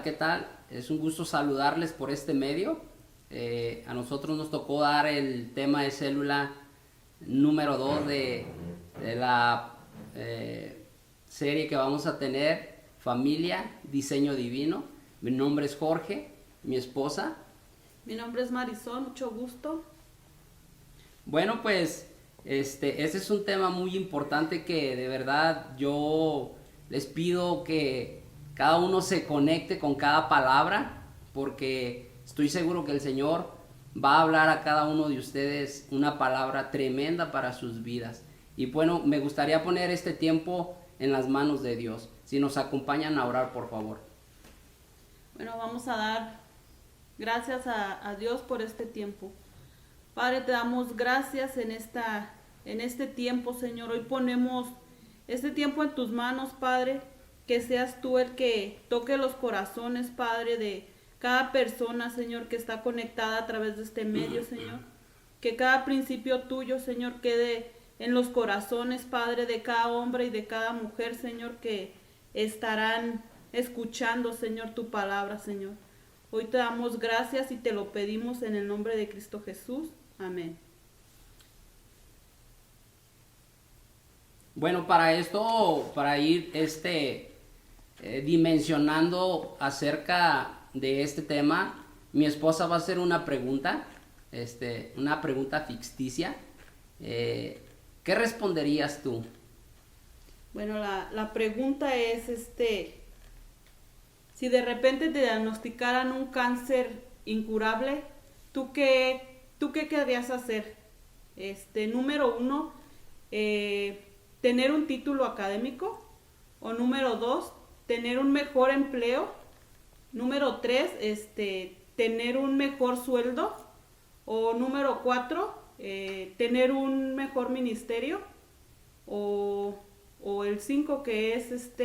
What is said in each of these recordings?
Hola, ¿qué tal? Es un gusto saludarles por este medio. A nosotros nos tocó dar el tema de célula número 2 de la serie que vamos a tener, Familia, Diseño Divino. Mi nombre es Jorge, mi esposa. Mi nombre es Marisol, mucho gusto. Bueno, pues ese es un tema muy importante que de verdad yo les pido que cada uno se conecte con cada palabra, porque estoy seguro que el Señor va a hablar a cada uno de ustedes una palabra tremenda para sus vidas. Y bueno, me gustaría poner este tiempo en las manos de Dios. Si nos acompañan a orar, por favor. Bueno, vamos a dar gracias a Dios por este tiempo. Padre, te damos gracias en este tiempo, Señor. Hoy ponemos este tiempo en tus manos, Padre. Que seas tú el que toque los corazones, Padre, de cada persona, Señor, que está conectada a través de este medio, Señor. Que cada principio tuyo, Señor, quede en los corazones, Padre, de cada hombre y de cada mujer, Señor, que estarán escuchando, Señor, tu palabra, Señor. Hoy te damos gracias y te lo pedimos en el nombre de Cristo Jesús. Amén. Bueno, para esto, para ir dimensionando acerca de este tema, mi esposa va a hacer una pregunta ficticia. ¿Qué responderías tú? Bueno, la pregunta es, si de repente te diagnosticaran un cáncer incurable, ¿tú qué querrías hacer? Número uno, tener un título académico. O número dos, tener un mejor empleo. Número tres, tener un mejor sueldo. O número cuatro, tener un mejor ministerio. O el cinco, que es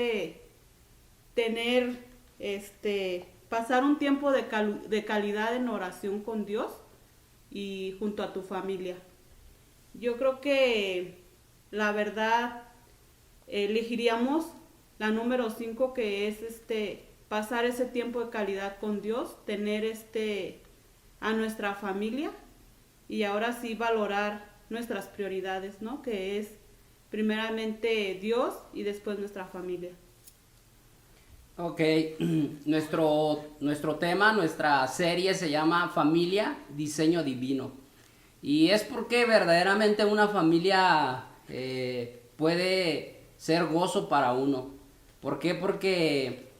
tener, pasar un tiempo de calidad en oración con Dios y junto a tu familia. Yo creo que la verdad elegiríamos la número 5, que es pasar ese tiempo de calidad con Dios, tener a nuestra familia y ahora sí valorar nuestras prioridades, ¿no? Que es primeramente Dios y después nuestra familia. Ok, nuestro tema, nuestra serie se llama Familia, Diseño Divino. Y es porque verdaderamente una familia puede ser gozo para uno. ¿Por qué? Porque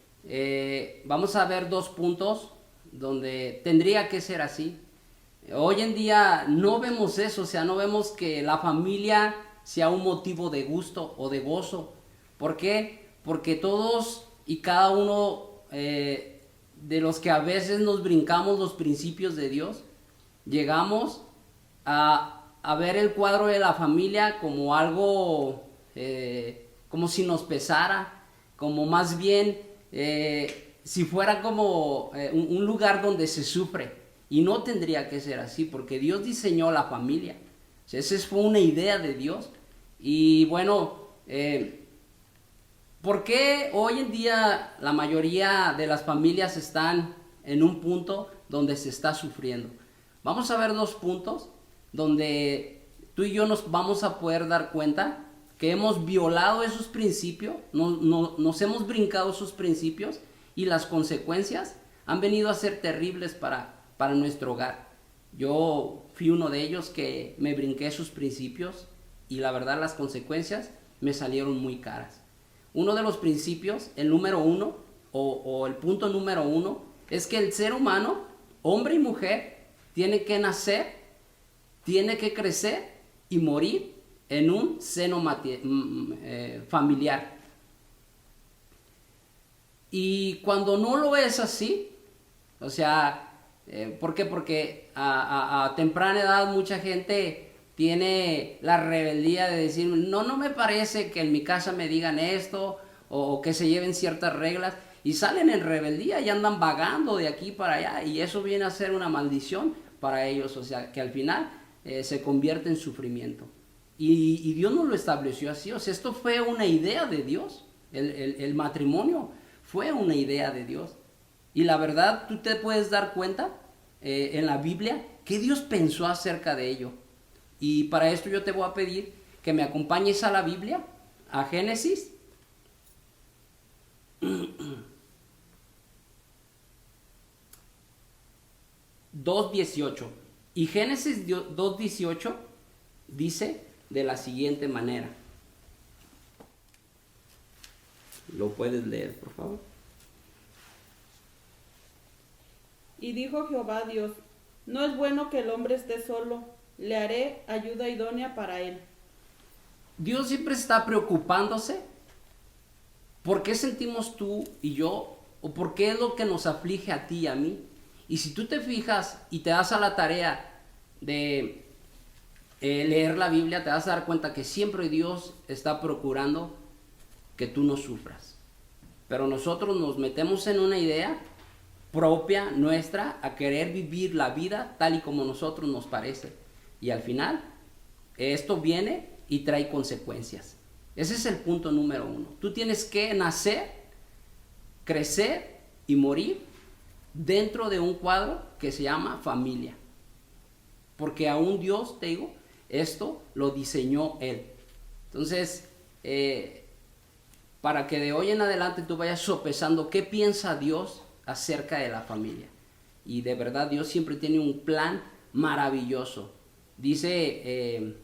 vamos a ver dos puntos donde tendría que ser así. Hoy en día no vemos eso, o sea, no vemos que la familia sea un motivo de gusto o de gozo. ¿Por qué? Porque todos y cada uno de los que a veces nos brincamos los principios de Dios, llegamos a ver el cuadro de la familia como algo, como si nos pesara, como más bien si fuera como un lugar donde se sufre. Y no tendría que ser así, porque Dios diseñó la familia. O sea, esa fue una idea de Dios. Y bueno, ¿por qué hoy en día la mayoría de las familias están en un punto donde se está sufriendo? Vamos a ver dos puntos donde tú y yo nos vamos a poder dar cuenta que hemos violado esos principios, nos hemos brincado esos principios y las consecuencias han venido a ser terribles para nuestro hogar. Yo fui uno de ellos que me brinqué esos principios y la verdad las consecuencias me salieron muy caras. Uno de los principios, el número uno, o el punto número uno, es que el ser humano, hombre y mujer, tiene que nacer, tiene que crecer y morir en un seno familiar. Y cuando no lo es así, o sea, ¿por qué? Porque a temprana edad mucha gente tiene la rebeldía de decir, no me parece que en mi casa me digan esto, o que se lleven ciertas reglas, y salen en rebeldía y andan vagando de aquí para allá, y eso viene a ser una maldición para ellos, o sea, que al final se convierte en sufrimiento. Y Dios no lo estableció así, o sea, esto fue una idea de Dios, el matrimonio fue una idea de Dios. Y la verdad, tú te puedes dar cuenta en la Biblia qué Dios pensó acerca de ello. Y para esto yo te voy a pedir que me acompañes a la Biblia, a Génesis 2:18. Y Génesis 2:18 dice de la siguiente manera. ¿Lo puedes leer, por favor? Y dijo Jehová Dios, no es bueno que el hombre esté solo, le haré ayuda idónea para él. Dios siempre está preocupándose. ¿Por qué sentimos tú y yo? ¿O por qué es lo que nos aflige a ti y a mí? Y si tú te fijas y te das a la tarea de leer la Biblia, te vas a dar cuenta que siempre Dios está procurando que tú no sufras. Pero nosotros nos metemos en una idea propia nuestra a querer vivir la vida tal y como a nosotros nos parece. Y al final, esto viene y trae consecuencias. Ese es el punto número 1. Tú tienes que nacer, crecer y morir dentro de un cuadro que se llama familia. Porque aún Dios, te digo, esto lo diseñó Él. Entonces, para que de hoy en adelante tú vayas sopesando qué piensa Dios acerca de la familia. Y de verdad Dios siempre tiene un plan maravilloso. Dice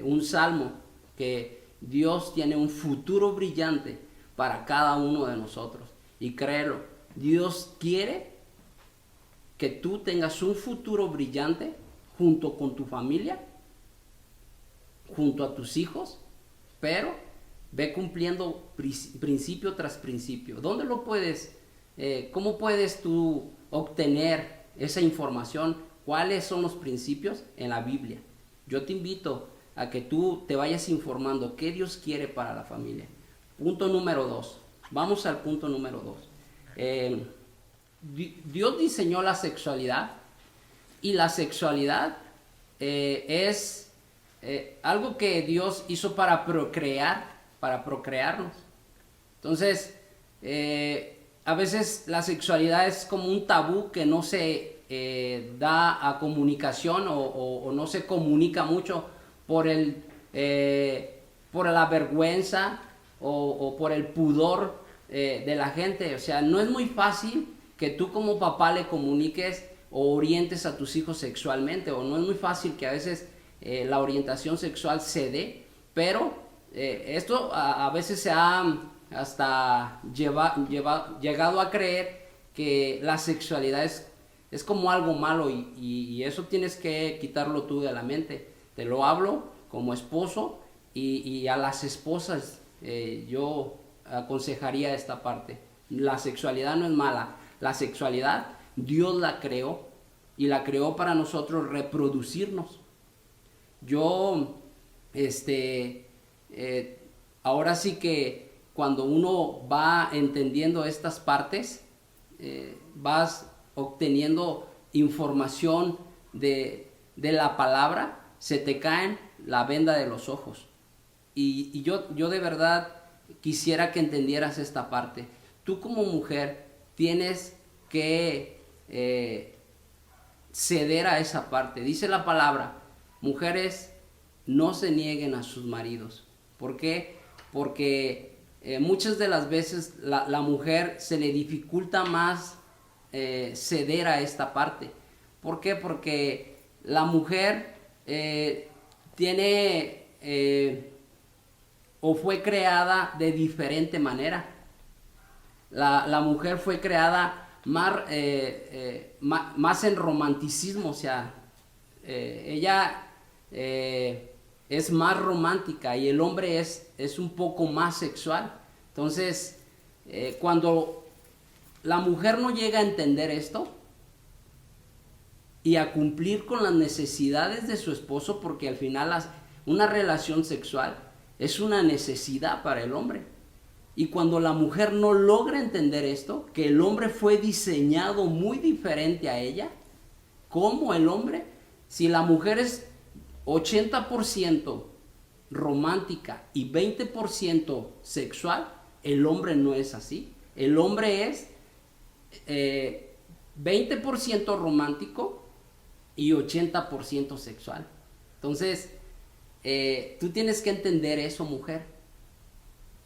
un salmo que Dios tiene un futuro brillante para cada uno de nosotros. Y créelo, Dios quiere que tú tengas un futuro brillante junto con tu familia, junto a tus hijos, pero ve cumpliendo principio tras principio. ¿Dónde lo puedes? ¿Cómo puedes tú obtener esa información? ¿Cuáles son los principios? En la Biblia. Yo te invito a que tú te vayas informando qué Dios quiere para la familia. Punto número 2. Vamos al punto número 2. Dios diseñó la sexualidad y la sexualidad es algo que Dios hizo para procrearnos. Entonces, a veces la sexualidad es como un tabú que no se da a comunicación o no se comunica mucho por la vergüenza o por el pudor de la gente. O sea, no es muy fácil que tú como papá le comuniques o orientes a tus hijos sexualmente, o no es muy fácil que a veces la orientación sexual se dé, pero esto a veces se ha hasta llegado a creer que la sexualidad es como algo malo y eso tienes que quitarlo tú de la mente. Te lo hablo como esposo y a las esposas yo aconsejaría esta parte. La sexualidad no es mala, la sexualidad Dios la creó y la creó para nosotros reproducirnos. Yo, ahora sí que cuando uno va entendiendo estas partes, vas obteniendo información de la palabra, se te caen la venda de los ojos. Y yo de verdad quisiera que entendieras esta parte. Tú como mujer tienes que ceder a esa parte. Dice la palabra, mujeres, no se nieguen a sus maridos. ¿Por qué? Porque muchas de las veces la mujer se le dificulta más ceder a esta parte. ¿Por qué? Porque la mujer tiene o fue creada de diferente manera. La mujer fue creada más en romanticismo, o sea, ella es más romántica y el hombre es un poco más sexual. Entonces, cuando la mujer no llega a entender esto y a cumplir con las necesidades de su esposo, porque al final una relación sexual es una necesidad para el hombre. Y cuando la mujer no logra entender esto, que el hombre fue diseñado muy diferente a ella, como el hombre, si la mujer es 80% romántica y 20% sexual, el hombre no es así. El hombre es eh, 20% romántico y 80% sexual. Entonces, tú tienes que entender eso, mujer,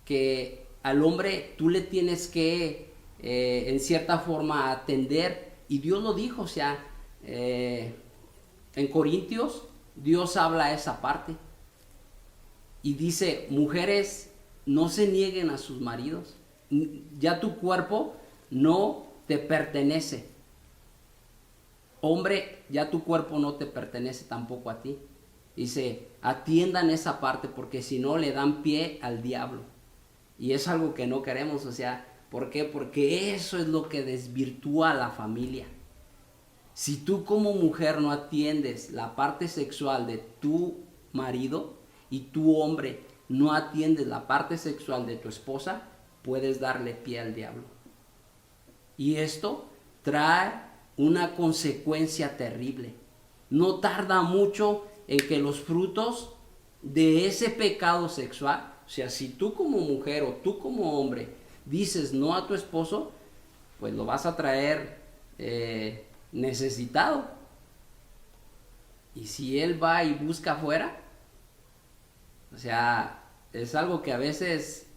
que al hombre tú le tienes que, en cierta forma, atender, y Dios lo dijo, o sea, en Corintios, Dios habla esa parte, y dice, mujeres, no se nieguen a sus maridos, ya tu cuerpo no te pertenece. Hombre, ya tu cuerpo no te pertenece tampoco a ti. Dice, atiendan esa parte porque si no le dan pie al diablo. Y es algo que no queremos, o sea, ¿por qué? Porque eso es lo que desvirtúa a la familia. Si tú como mujer no atiendes la parte sexual de tu marido y tú hombre no atiendes la parte sexual de tu esposa, puedes darle pie al diablo. Y esto trae una consecuencia terrible. No tarda mucho en que los frutos de ese pecado sexual, o sea, si tú como mujer o tú como hombre dices no a tu esposo, pues lo vas a traer necesitado. Y si él va y busca afuera, o sea, es algo que a veces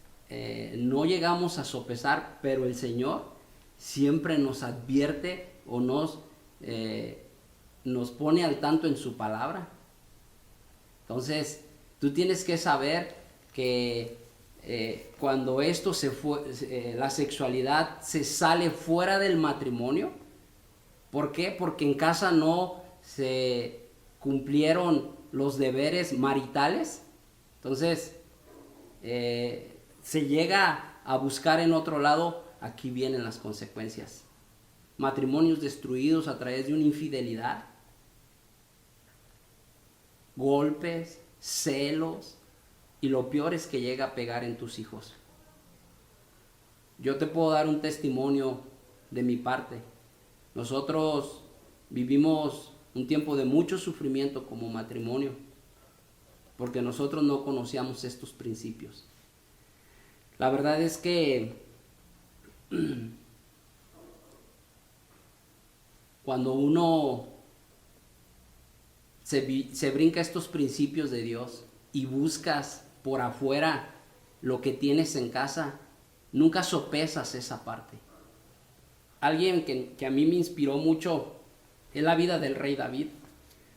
no llegamos a sopesar, pero el Señor siempre nos advierte o nos pone al tanto en su palabra. Entonces, tú tienes que saber que cuando esto la sexualidad se sale fuera del matrimonio, ¿por qué? Porque en casa no se cumplieron los deberes maritales, entonces se llega a buscar en otro lado, aquí vienen las consecuencias. Matrimonios destruidos a través de una infidelidad, golpes, celos, y lo peor es que llega a pegar en tus hijos. Yo te puedo dar un testimonio de mi parte. Nosotros vivimos un tiempo de mucho sufrimiento como matrimonio, porque nosotros no conocíamos estos principios. La verdad es que cuando uno se brinca estos principios de Dios y buscas por afuera lo que tienes en casa, nunca sopesas esa parte. Alguien que a mí me inspiró mucho es la vida del rey David.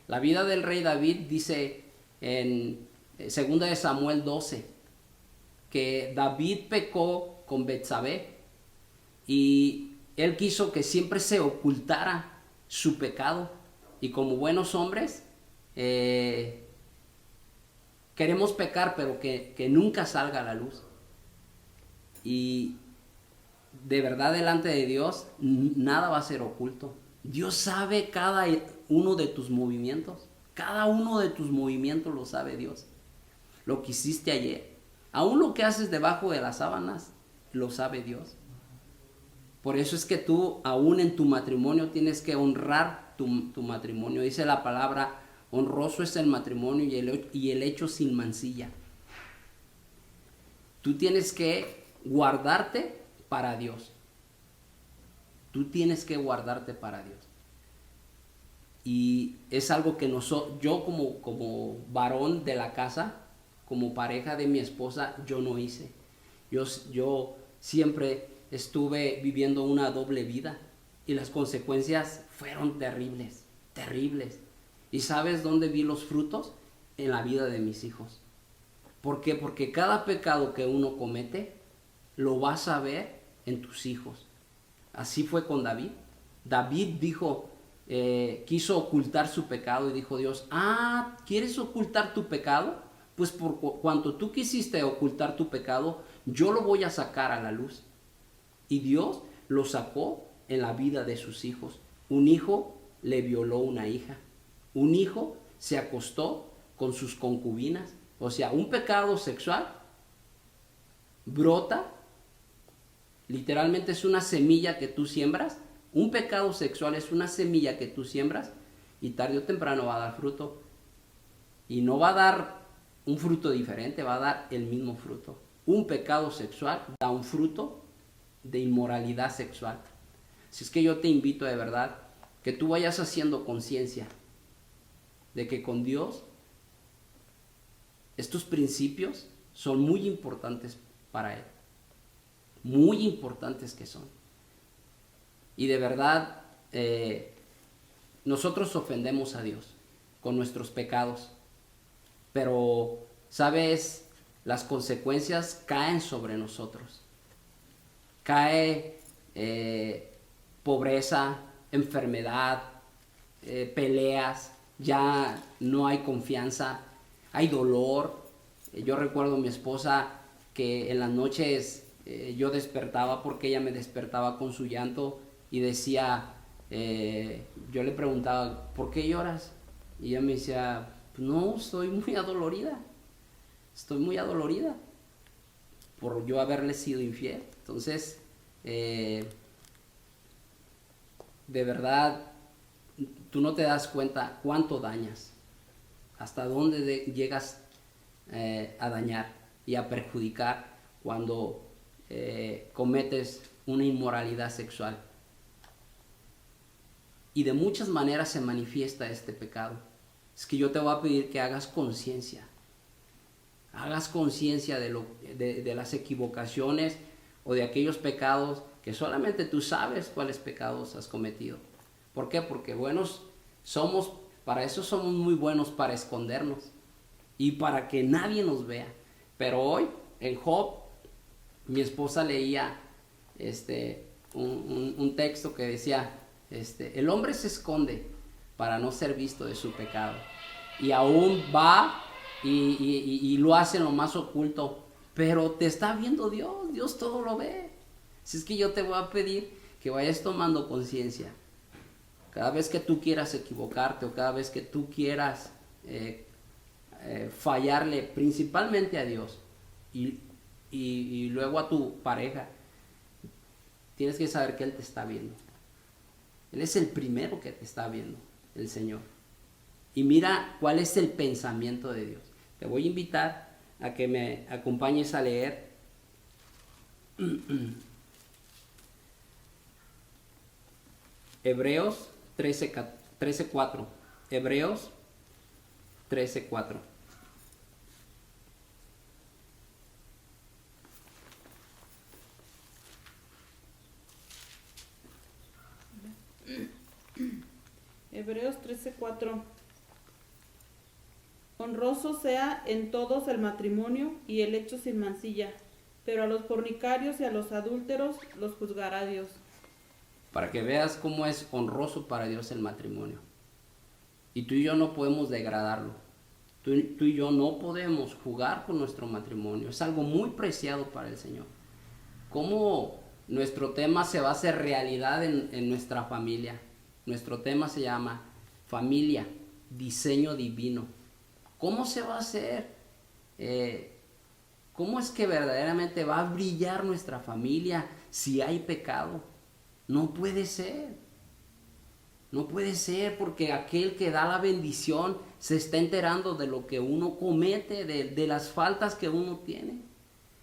La vida del rey David dice en 2 de Samuel 12 que David pecó con Betsabé y él quiso que siempre se ocultara su pecado, y como buenos hombres queremos pecar pero que nunca salga a la luz. Y de verdad delante de Dios nada va a ser oculto. Dios sabe cada uno de tus movimientos. Cada uno de tus movimientos lo sabe Dios. Lo que hiciste ayer, aún lo que haces debajo de las sábanas, lo sabe Dios. Por eso es que tú, aún en tu matrimonio, tienes que honrar tu matrimonio. Dice la palabra, honroso es el matrimonio y el hecho sin mancilla. Tú tienes que guardarte para Dios. Tú tienes que guardarte para Dios. Y es algo que yo como varón de la casa, como pareja de mi esposa, yo no hice. Yo siempre estuve viviendo una doble vida y las consecuencias fueron terribles, terribles. ¿Y sabes dónde vi los frutos? En la vida de mis hijos. ¿Por qué? Porque cada pecado que uno comete lo vas a ver en tus hijos. Así fue con David. David quiso ocultar su pecado y dijo Dios, ¿quieres ocultar tu pecado? Pues por cuanto tú quisiste ocultar tu pecado, yo lo voy a sacar a la luz. Y Dios lo sacó en la vida de sus hijos. Un hijo le violó una hija. Un hijo se acostó con sus concubinas. O sea, un pecado sexual brota, literalmente es una semilla que tú siembras. Un pecado sexual es una semilla que tú siembras y tarde o temprano va a dar fruto. Y no va a dar un fruto diferente, va a dar el mismo fruto. Un pecado sexual da un fruto de inmoralidad sexual. Así es que yo te invito de verdad que tú vayas haciendo conciencia de que con Dios estos principios son muy importantes para Él. Muy importantes que son. Y de verdad, nosotros ofendemos a Dios con nuestros pecados. Pero, ¿sabes? Las consecuencias caen sobre nosotros. Cae pobreza, enfermedad, peleas, ya no hay confianza, hay dolor. Yo recuerdo a mi esposa que en las noches yo despertaba porque ella me despertaba con su llanto y decía, yo le preguntaba, ¿por qué lloras? Y ella me decía, no, estoy muy adolorida por yo haberle sido infiel. Entonces, de verdad, tú no te das cuenta cuánto dañas, hasta dónde llegas a dañar y a perjudicar cuando cometes una inmoralidad sexual. Y de muchas maneras se manifiesta este pecado. Es que yo te voy a pedir que hagas conciencia. Hagas conciencia de las equivocaciones o de aquellos pecados que solamente tú sabes cuáles pecados has cometido. ¿Por qué? Porque para eso somos muy buenos, para escondernos y para que nadie nos vea. Pero hoy, en Job, mi esposa leía un texto que decía, el hombre se esconde para no ser visto de su pecado. Y aún va y lo hace en lo más oculto. Pero te está viendo Dios. Dios todo lo ve. Así es que yo te voy a pedir que vayas tomando conciencia. Cada vez que tú quieras equivocarte o cada vez que tú quieras fallarle principalmente a Dios y luego a tu pareja, tienes que saber que Él te está viendo. Él es el primero que te está viendo, el Señor. Y mira cuál es el pensamiento de Dios. Te voy a invitar a que me acompañes a leer Hebreos 13:4. Hebreos 13:4. Hebreos 13:4. Honroso sea en todos el matrimonio y el hecho sin mancilla, pero a los fornicarios y a los adúlteros los juzgará Dios. Para que veas cómo es honroso para Dios el matrimonio. Y tú y yo no podemos degradarlo. Tú y yo no podemos jugar con nuestro matrimonio. Es algo muy preciado para el Señor. ¿Cómo nuestro tema se va a hacer realidad en nuestra familia? Nuestro tema se llama familia, diseño divino. ¿Cómo se va a hacer? ¿Cómo es que verdaderamente va a brillar nuestra familia si hay pecado? No puede ser. No puede ser, porque aquel que da la bendición se está enterando de lo que uno comete, de las faltas que uno tiene.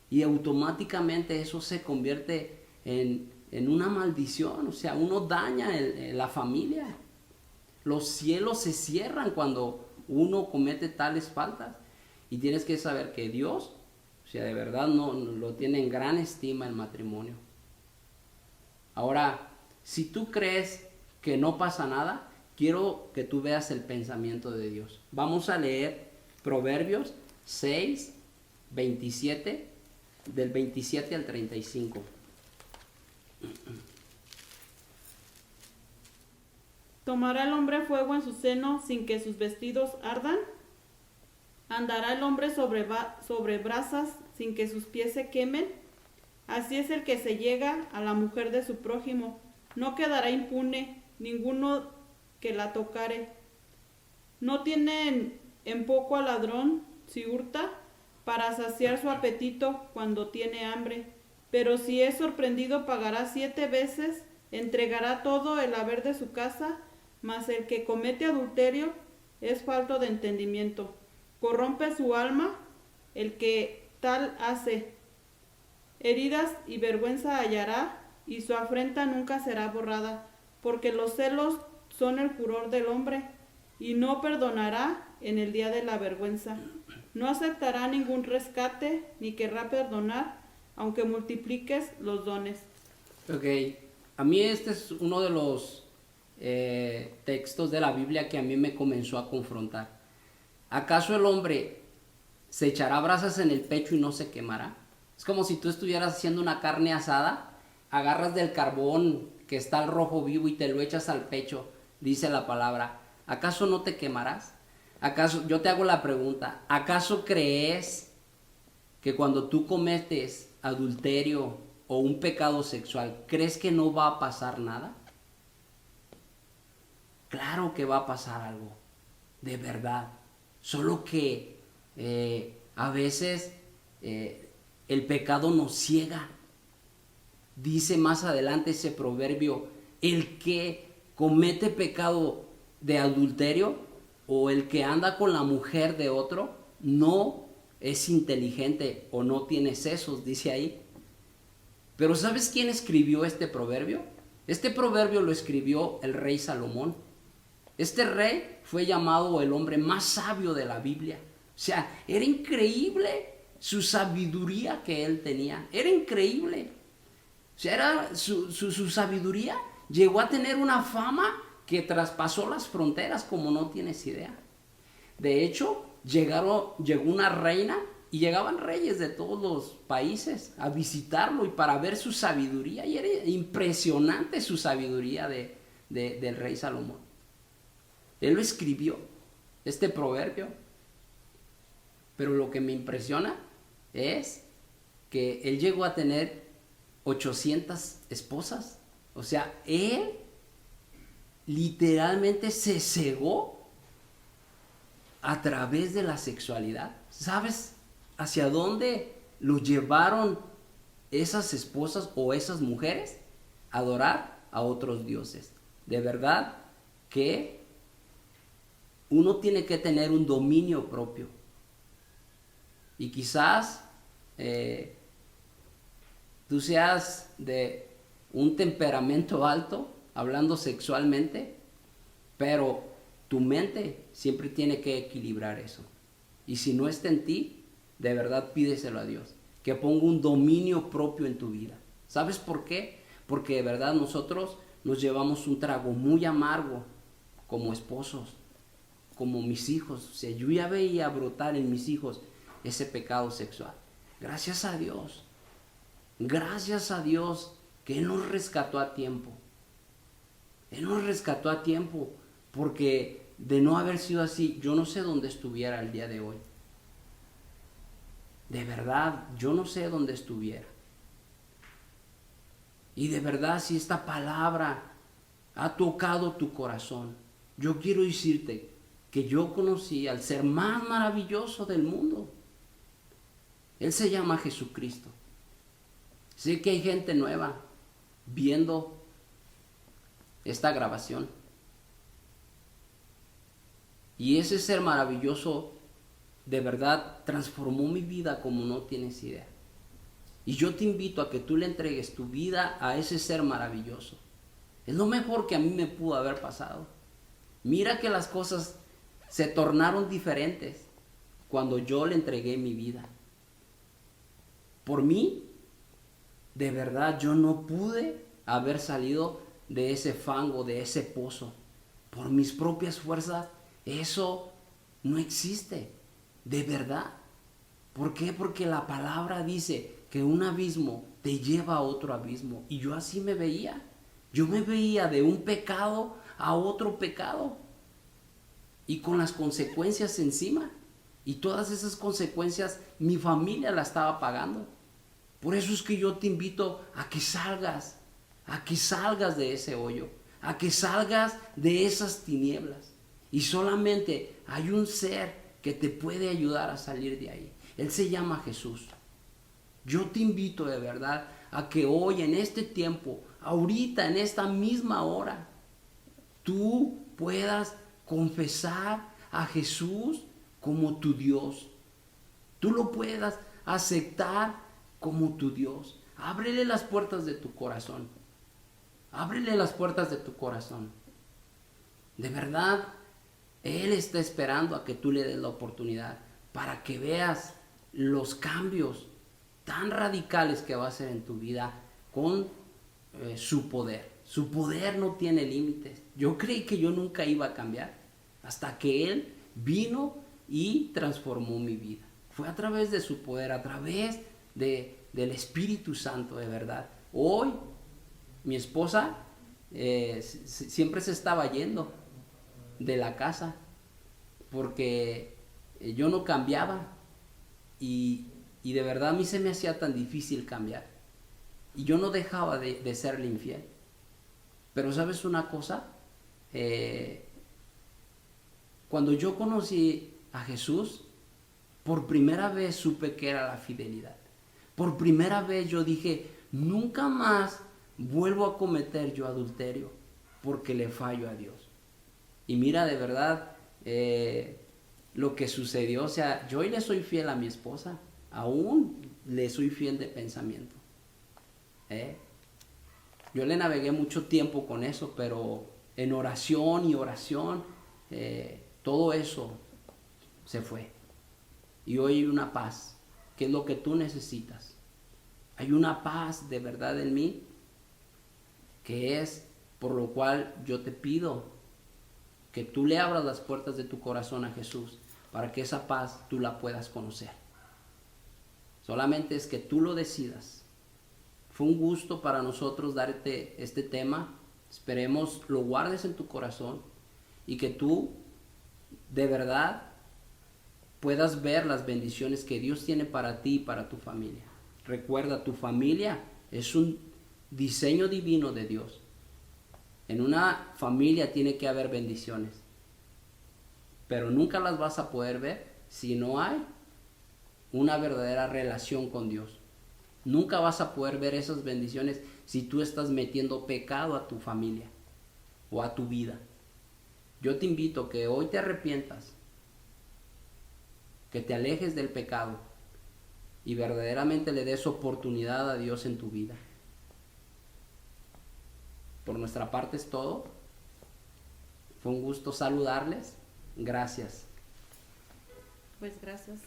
Y automáticamente eso se convierte en una maldición. O sea, uno daña la familia. Los cielos se cierran cuando uno comete tales faltas. Y tienes que saber que Dios, o sea, de verdad no lo tiene en gran estima el matrimonio. Ahora, si tú crees que no pasa nada, quiero que tú veas el pensamiento de Dios. Vamos a leer Proverbios 6, 27, del 27 al 35. ¿Tomará el hombre fuego en su seno sin que sus vestidos ardan? ¿Andará el hombre sobre brasas sin que sus pies se quemen? Así es el que se llega a la mujer de su prójimo. No quedará impune ninguno que la tocare. No tiene en poco al ladrón si hurta, para saciar su apetito cuando tiene hambre. Pero si es sorprendido pagará 7 veces, entregará todo el haber de su casa, mas el que comete adulterio es falto de entendimiento. Corrompe su alma el que tal hace. Heridas y vergüenza hallará y su afrenta nunca será borrada, porque los celos son el furor del hombre, y no perdonará en el día de la vergüenza. No aceptará ningún rescate, ni querrá perdonar, aunque multipliques los dones. Ok, a mí este es uno de los textos de la Biblia que a mí me comenzó a confrontar. ¿Acaso el hombre se echará brasas en el pecho y no se quemará? Es como si tú estuvieras haciendo una carne asada, agarras del carbón que está al rojo vivo y te lo echas al pecho, dice la palabra. ¿Acaso no te quemarás? ¿Acaso, yo te hago la pregunta, ¿acaso crees que cuando tú cometes adulterio o un pecado sexual, crees que no va a pasar nada? Claro que va a pasar algo, de verdad. Solo que a veces el pecado nos ciega. Dice más adelante ese proverbio, el que comete pecado de adulterio o el que anda con la mujer de otro no es inteligente o no tiene sesos, dice ahí. Pero ¿sabes quién escribió este proverbio? Este proverbio lo escribió el rey Salomón. Este rey fue llamado el hombre más sabio de la Biblia. O sea, era increíble su sabiduría que él tenía. Era increíble. O sea, su sabiduría llegó a tener una fama que traspasó las fronteras como no tienes idea. De hecho, llegó una reina y llegaban reyes de todos los países a visitarlo y para ver su sabiduría. Y era impresionante su sabiduría del rey Salomón. Él lo escribió, este proverbio. Pero lo que me impresiona es que él llegó a tener 800 esposas. O sea, él literalmente se cegó a través de la sexualidad. ¿Sabes hacia dónde lo llevaron esas esposas o esas mujeres? A adorar a otros dioses. De verdad que uno tiene que tener un dominio propio. Y quizás tú seas de un temperamento alto, hablando sexualmente, pero tu mente siempre tiene que equilibrar eso. Y si no está en ti, de verdad pídeselo a Dios, que ponga un dominio propio en tu vida. ¿Sabes por qué? Porque de verdad nosotros nos llevamos un trago muy amargo como esposos, como mis hijos. O sea, yo ya veía brotar en mis hijos ese pecado sexual. Gracias a Dios que Él nos rescató a tiempo. Él nos rescató a tiempo, porque de no haber sido así, yo no sé dónde estuviera el día de hoy. De verdad, yo no sé dónde estuviera. Y de verdad, si esta palabra ha tocado tu corazón, yo quiero decirte que yo conocí al ser más maravilloso del mundo. Él se llama Jesucristo. Sé que hay gente nueva viendo esta grabación. Y ese ser maravilloso de verdad transformó mi vida como no tienes idea. Y yo te invito a que tú le entregues tu vida a ese ser maravilloso. Es lo mejor que a mí me pudo haber pasado. Mira que las cosas se tornaron diferentes cuando yo le entregué mi vida. Por mí, de verdad, yo no pude haber salido de ese fango, de ese pozo. Por mis propias fuerzas, eso no existe. De verdad. ¿Por qué? Porque la palabra dice que un abismo te lleva a otro abismo. Y yo así me veía. Yo me veía de un pecado a otro pecado. Y con las consecuencias encima. Y todas esas consecuencias mi familia la estaba pagando. Por eso es que yo te invito a que salgas de ese hoyo, a que salgas de esas tinieblas. Y solamente hay un ser que te puede ayudar a salir de ahí. Él se llama Jesús. Yo te invito de verdad a que hoy, en este tiempo, ahorita, en esta misma hora, tú puedas confesar a Jesús como tu Dios. Tú lo puedas aceptar como tu Dios. Ábrele las puertas de tu corazón. Ábrele las puertas de tu corazón. De verdad, Él está esperando a que tú le des la oportunidad para que veas los cambios tan radicales que va a hacer en tu vida con su poder. Su poder no tiene límites. Yo creí que yo nunca iba a cambiar hasta que Él vino y transformó mi vida. Fue a través de su poder, a través del Espíritu Santo, de verdad. Hoy mi esposa siempre se estaba yendo de la casa porque yo no cambiaba y de verdad a mí se me hacía tan difícil cambiar y yo no dejaba de serle infiel. Pero ¿sabes una cosa? Cuando yo conocí a Jesús, por primera vez supe que era la fidelidad. Por primera vez yo dije, nunca más vuelvo a cometer yo adulterio porque le fallo a Dios. Y mira, de verdad, lo que sucedió, o sea, yo hoy le soy fiel a mi esposa, aún le soy fiel de pensamiento. Yo le navegué mucho tiempo con eso, pero en oración y oración, todo eso se fue. Y hoy hay una paz, que es lo que tú necesitas. Hay una paz de verdad en mí, que es por lo cual yo te pido que tú le abras las puertas de tu corazón a Jesús, para que esa paz tú la puedas conocer. Solamente es que tú lo decidas. Fue un gusto para nosotros darte este tema. Esperemos lo guardes en tu corazón y que tú de verdad puedas ver las bendiciones que Dios tiene para ti y para tu familia. Recuerda, tu familia es un diseño divino de Dios. En una familia tiene que haber bendiciones, pero nunca las vas a poder ver si no hay una verdadera relación con Dios. Nunca vas a poder ver esas bendiciones si tú estás metiendo pecado a tu familia o a tu vida. Yo te invito a que hoy te arrepientas, que te alejes del pecado y verdaderamente le des oportunidad a Dios en tu vida. Por nuestra parte es todo. Fue un gusto saludarles. Gracias. Pues gracias.